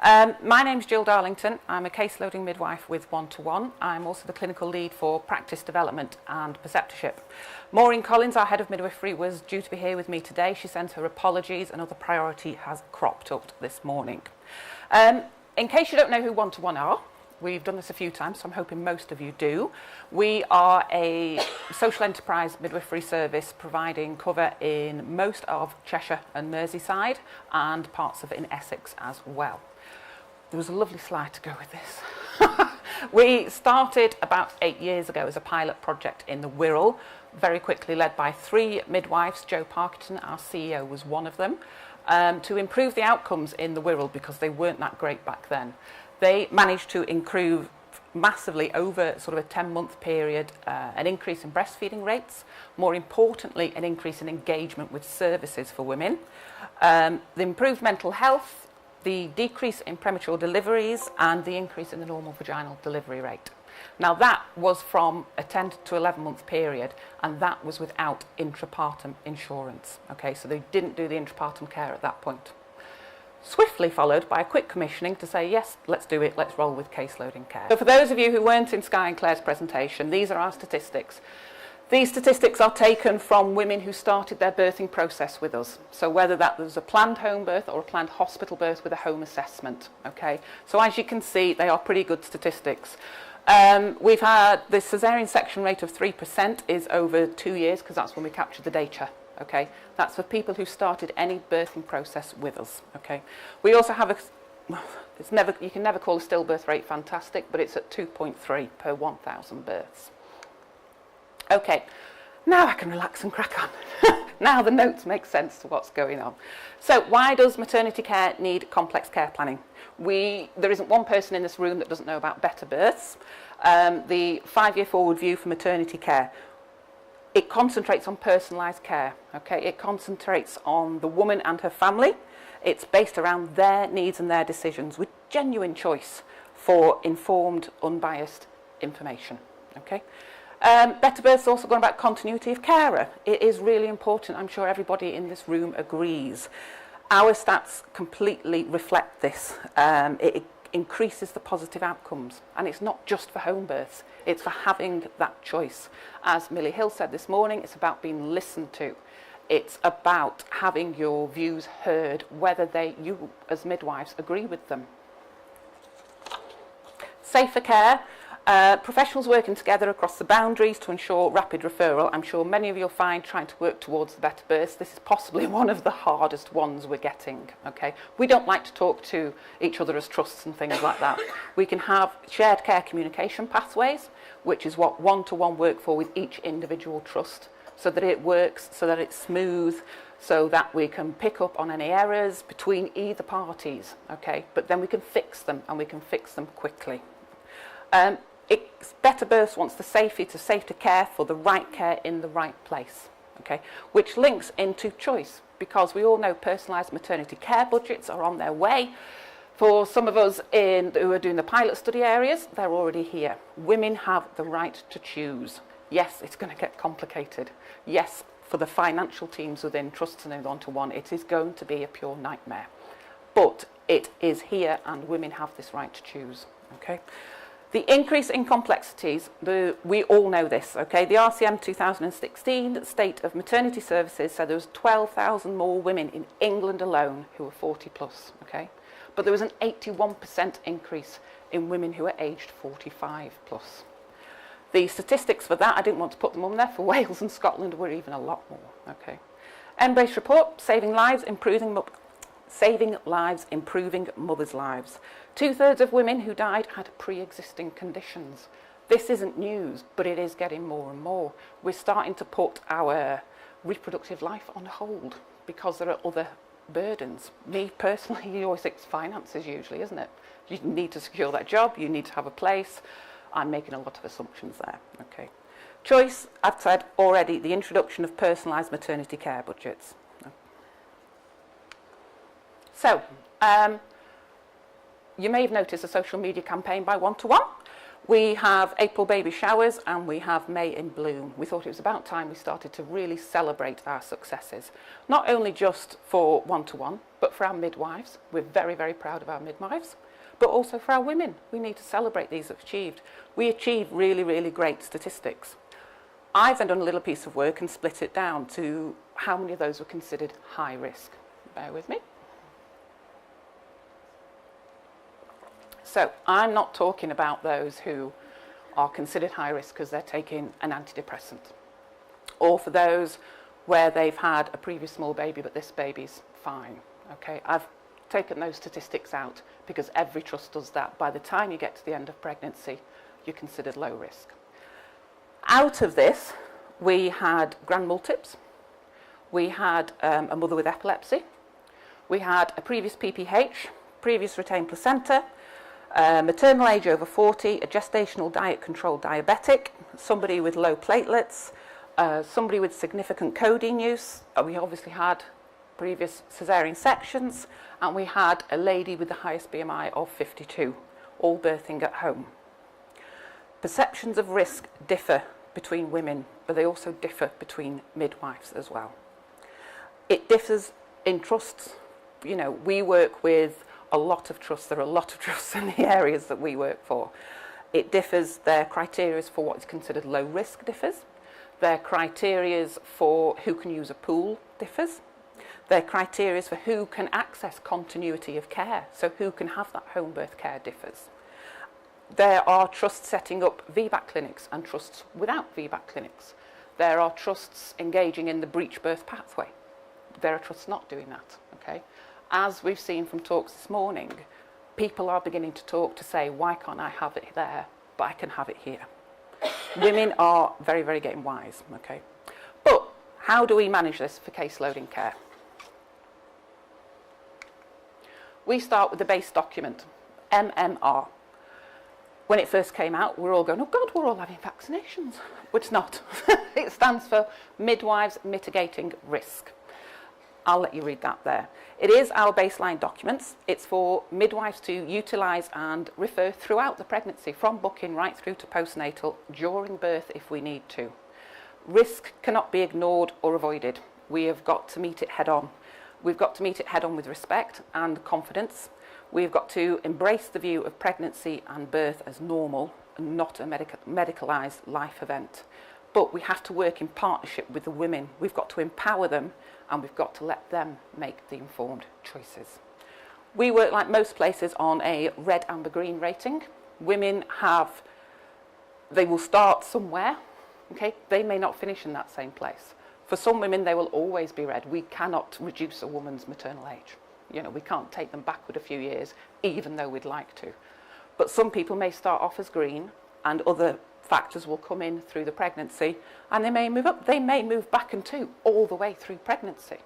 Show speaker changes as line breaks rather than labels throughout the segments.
My name's Jill Darlington. I'm a caseloading midwife with 1-to-1. I'm also the clinical lead for practice development and preceptorship. Maureen Collins, our head of midwifery, was due to be here with me today. She sent her apologies. Another priority has cropped up this morning. In case you don't know who 1-to-1 are, we've done this a few times, so I'm hoping most of you do. We are a social enterprise midwifery service providing cover in most of Cheshire and Merseyside and parts of it in Essex as well. There was a lovely slide to go with this. We started about 8 years ago as a pilot project in the Wirral, very quickly led by 3 midwives. Jo Parkinson, our CEO, was one of them, to improve the outcomes in the Wirral because they weren't that great back then. They managed to improve massively over sort of a 10-month period, an increase in breastfeeding rates, more importantly, an increase in engagement with services for women, the improved mental health, the decrease in premature deliveries, and the increase in the normal vaginal delivery rate. Now that was from a 10 to 11-month period, and that was without intrapartum insurance. Okay, so they didn't do the intrapartum care at that point. Swiftly followed by a quick commissioning to say, yes, let's do it, let's roll with caseloading care. So for those of you who weren't in Skye and Claire's presentation, these are our statistics. These statistics are taken from women who started their birthing process with us. So whether that was a planned home birth or a planned hospital birth with a home assessment. Okay, so as you can see, they are pretty good statistics. We've had the caesarean section rate of 3% is over 2 years, because that's when we captured the data. Okay, that's for people who started any birthing process with us. Okay, we also have you can never call a stillbirth rate fantastic, but it's at 2.3 per 1,000 births. Okay, now I can relax and crack on. Now the notes make sense to what's going on. So why does maternity care need complex care planning? There isn't one person in this room that doesn't know about better births. The 5-year forward view for maternity care, it concentrates on personalised care. Okay, it concentrates on the woman and her family. It's based around their needs and their decisions with genuine choice for informed, unbiased information. Okay. Better birth's also gone about continuity of carer. It is really important. I'm sure everybody in this room agrees. Our stats completely reflect this. It increases the positive outcomes, and it's not just for home births, it's for having that choice. As Millie Hill said this morning, it's about being listened to. It's about having your views heard, whether you as midwives agree with them. Safer care. Professionals working together across the boundaries to ensure rapid referral. I'm sure many of you will find trying to work towards the better births, this is possibly one of the hardest ones we're getting. Okay, we don't like to talk to each other as trusts and things like that. We can have shared care communication pathways, which is what 1-to-1 work for with each individual trust, so that it works, so that it's smooth, so that we can pick up on any errors between either parties. Okay, but then we can fix them, and we can fix them quickly. Better Births wants the safety to safe to care for the right care in the right place, okay? Which links into choice, because we all know personalised maternity care budgets are on their way. For some of us who are doing the pilot study areas, they're already here. Women have the right to choose. Yes, it's going to get complicated. Yes, for the financial teams within trusts and in 1-to-1, it is going to be a pure nightmare. But it is here, and women have this right to choose, okay? The increase in complexities, we all know this, okay? The RCM 2016 State of Maternity Services said there was 12,000 more women in England alone who were 40 plus, okay? But there was an 81% increase in women who are aged 45 plus. The statistics for that, I didn't want to put them on there, for Wales and Scotland were even a lot more, okay? Embrace report, saving lives, improving mothers' lives. 2/3 of women who died had pre-existing conditions. This isn't news, but it is getting more and more. We're starting to put our reproductive life on hold because there are other burdens. Me personally, you always think it's finances usually, isn't it? You need to secure that job, you need to have a place. I'm making a lot of assumptions there, okay. Choice, I've said already, the introduction of personalised maternity care budgets. So, you may have noticed a social media campaign by 1-to-1. We have April baby showers and we have May in bloom. We thought it was about time we started to really celebrate our successes, not only just for one-to-one, but for our midwives. We're very, very proud of our midwives, but also for our women. We need to celebrate these achieved. We achieve really, really great statistics. I've then done a little piece of work and split it down to how many of those were considered high risk. Bear with me. So I'm not talking about those who are considered high risk because they're taking an antidepressant, or for those where they've had a previous small baby but this baby's fine. Okay, I've taken those statistics out because every trust does that. By the time you get to the end of pregnancy, you're considered low risk. Out of this, we had grand multips, we had a mother with epilepsy, we had a previous PPH, previous retained placenta, maternal age over 40, a gestational diet-controlled diabetic, somebody with low platelets, somebody with significant codeine use. We obviously had previous caesarean sections, and we had a lady with the highest BMI of 52, all birthing at home. Perceptions of risk differ between women, but they also differ between midwives as well. It differs in trusts. You know, we work with a lot of trusts. There are a lot of trusts in the areas that we work for. It differs. Their criteria for what is considered low risk differs. Their criteria for who can use a pool differs. Their criteria for who can access continuity of care, so who can have that home birth care, differs. There are trusts setting up VBAC clinics and trusts without VBAC clinics. There are trusts engaging in the breech birth pathway. There are trusts not doing that. Okay. As we've seen from talks this morning, people are beginning to talk to say, why can't I have it there, but I can have it here? Women are very, very getting wise, okay? But how do we manage this for case loading care? We start with the base document, MMR. When it first came out, we were all going, oh God, we're all having vaccinations. But it's not. It stands for Midwives Mitigating Risk. I'll let you read that there. It is our baseline documents. It's for midwives to utilise and refer throughout the pregnancy, from booking right through to postnatal, during birth if we need to. Risk cannot be ignored or avoided. We have got to meet it head on. We've got to meet it head on with respect and confidence. We've got to embrace the view of pregnancy and birth as normal and not a medicalised life event. But we have to work in partnership with the women. We've got to empower them, and we've got to let them make the informed choices. We work, like most places, on a red, amber, green rating. Women they will start somewhere, okay? They may not finish in that same place. For some women, they will always be red. We cannot reduce a woman's maternal age. You know, we can't take them backward a few years, even though we'd like to. But some people may start off as green, and other factors will come in through the pregnancy, and they may move up, they may move back and two all the way through pregnancy.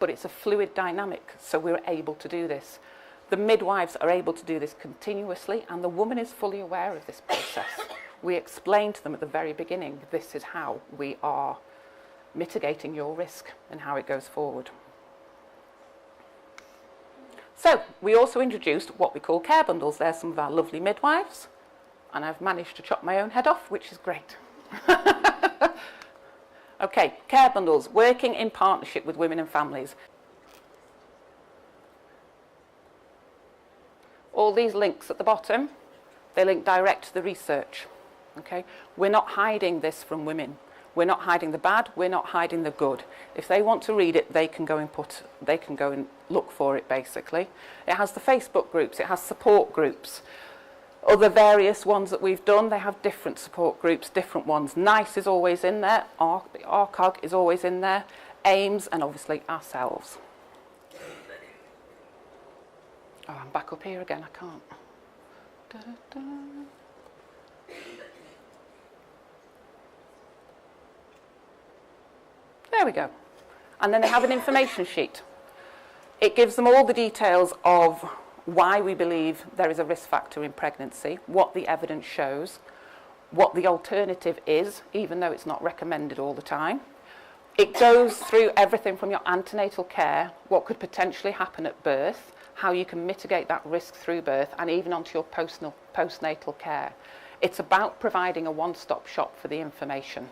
But it's a fluid dynamic, so we're able to do this. The midwives are able to do this continuously, and the woman is fully aware of this process. We explain to them at the very beginning, this is how we are mitigating your risk and how it goes forward. So we also introduced what we call care bundles. There's some of our lovely midwives, and I've managed to chop my own head off, which is great. Okay, care bundles, working in partnership with women and families. All these links at the bottom, they link direct to the research. Okay, we're not hiding this from women. We're not hiding the bad, we're not hiding the good. If they want to read it, they can go and look for it, basically. It has the Facebook groups, it has support groups. Other various ones that we've done, they have different support groups, different ones. NICE is always in there, ARCOG is always in there, AIMS, and obviously ourselves. Oh, I'm back up here again, I can't. Da-da-da. There we go. And then they have an information sheet. It gives them all the details of why we believe there is a risk factor in pregnancy, what the evidence shows, what the alternative is, even though it's not recommended all the time. It goes through everything from your antenatal care, what could potentially happen at birth, how you can mitigate that risk through birth, and even onto your postnatal care. It's about providing a one-stop shop for the information.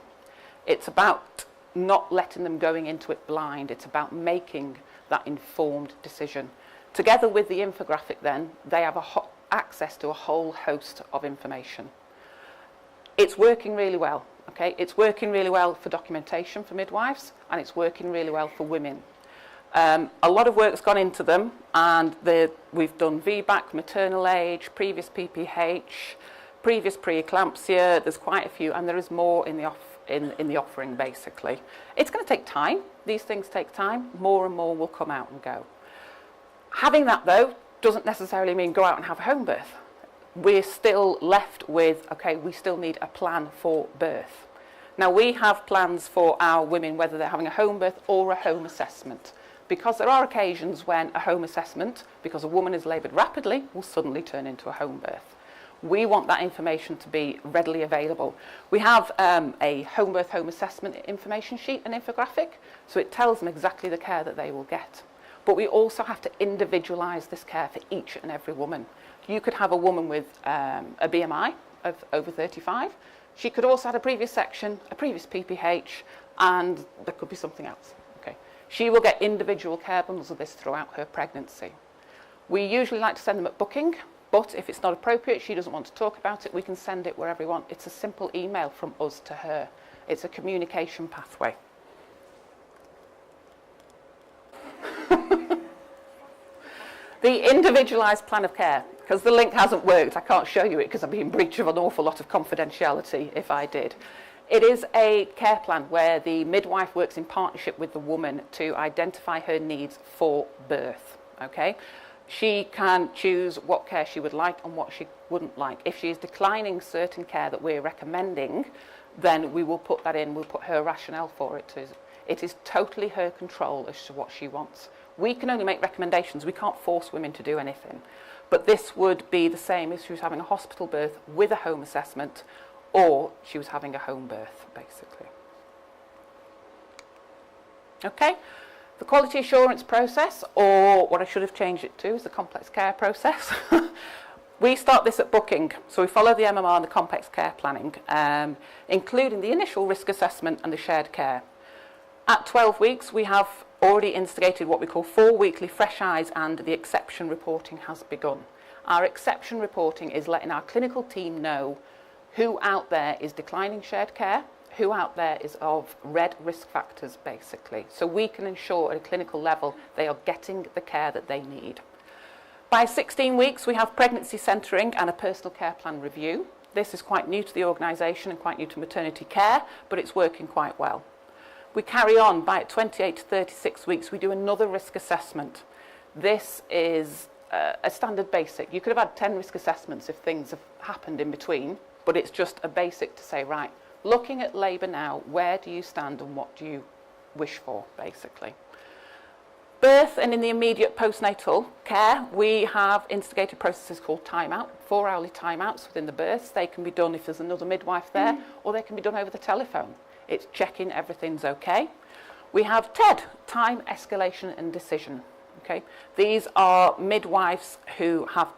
It's about not letting them going into it blind. It's about making that informed decision. Together with the infographic then, they have access to a whole host of information. It's working really well, okay? It's working really well for documentation for midwives, and it's working really well for women. A lot of work's gone into them, and we've done VBAC, maternal age, previous PPH, previous preeclampsia. There's quite a few, and there is more in the offering, basically. It's going to take time. These things take time. More and more will come out and go. Having that, though, doesn't necessarily mean go out and have a home birth. We're still left with, okay, we still need a plan for birth. Now, we have plans for our women, whether they're having a home birth or a home assessment, because there are occasions when a home assessment, because a woman has laboured rapidly, will suddenly turn into a home birth. We want that information to be readily available. We have a home birth, home assessment information sheet and infographic, so it tells them exactly the care that they will get. But we also have to individualise this care for each and every woman. You could have a woman with a BMI of over 35. She could also have a previous section, a previous PPH, and there could be something else. Okay. She will get individual care bundles of this throughout her pregnancy. We usually like to send them at booking, but if it's not appropriate, she doesn't want to talk about it, we can send it wherever we want. It's a simple email from us to her. It's a communication pathway. The individualised plan of care, because the link hasn't worked, I can't show you it because I'd be in breach of an awful lot of confidentiality if I did. It is a care plan where the midwife works in partnership with the woman to identify her needs for birth, okay? She can choose what care she would like and what she wouldn't like. If she is declining certain care that we're recommending, then we will put that in, we'll put her rationale for it. It is totally her control as to what she wants. We can only make recommendations. We can't force women to do anything. But this would be the same if she was having a hospital birth with a home assessment, or she was having a home birth, basically. Okay, the quality assurance process, or what I should have changed it to, is the complex care process. We start this at booking, so we follow the MMR and the complex care planning, including the initial risk assessment and the shared care. At 12 weeks, we have already instigated what we call 4 weekly fresh eyes, and the exception reporting has begun. Our exception reporting is letting our clinical team know who out there is declining shared care, who out there is of red risk factors, basically. So we can ensure at a clinical level they are getting the care that they need. By 16 weeks, we have pregnancy centering and a personal care plan review. This is quite new to the organisation and quite new to maternity care, but it's working quite well. We carry on. By 28 to 36 weeks, we do another risk assessment. This is a standard basic. You could have had 10 risk assessments if things have happened in between, but it's just a basic to say, right, looking at labour now, where do you stand and what do you wish for, basically. Birth and in the immediate postnatal care, we have instigated processes called timeout, 4-hourly timeouts within the births. They can be done if there's another midwife there, or they can be done over the telephone. It's checking everything's okay. We have TED, time, escalation and decision. Okay, these are midwives who have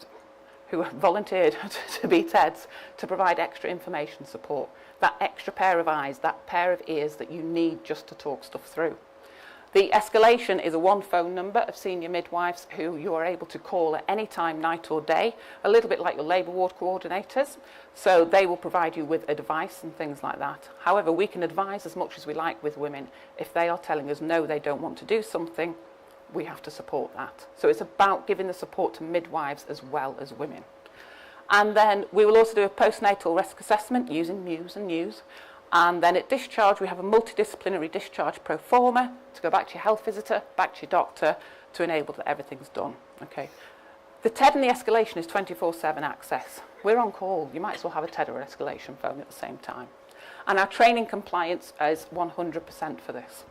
volunteered to be TEDs to provide extra information support, that extra pair of eyes, that pair of ears that you need just to talk stuff through. The escalation is a 1 phone number of senior midwives who you are able to call at any time, night or day, a little bit like your labour ward coordinators. So they will provide you with advice and things like that. However, we can advise as much as we like with women. If they are telling us no, they don't want to do something, we have to support that. So it's about giving the support to midwives as well as women. And then we will also do a postnatal risk assessment using Muse and News. And then at discharge, we have a multidisciplinary discharge pro forma to go back to your health visitor, back to your doctor, to enable that everything's done. Okay. The TED and the escalation is 24/7 access. We're on call. You might as well have a TED or an escalation phone at the same time. And our training compliance is 100% for this.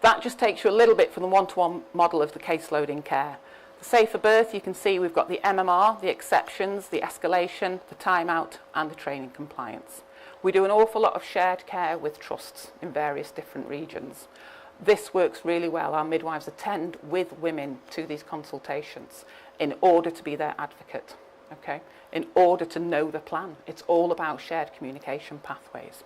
That just takes you a little bit from the one-to-one model of the case loading care. The safer birth, you can see we've got the MMR, the exceptions, the escalation, the timeout, and the training compliance. We do an awful lot of shared care with trusts in various different regions. This works really well. Our midwives attend with women to these consultations in order to be their advocate. okay, in order to know the plan. It's all about shared communication pathways.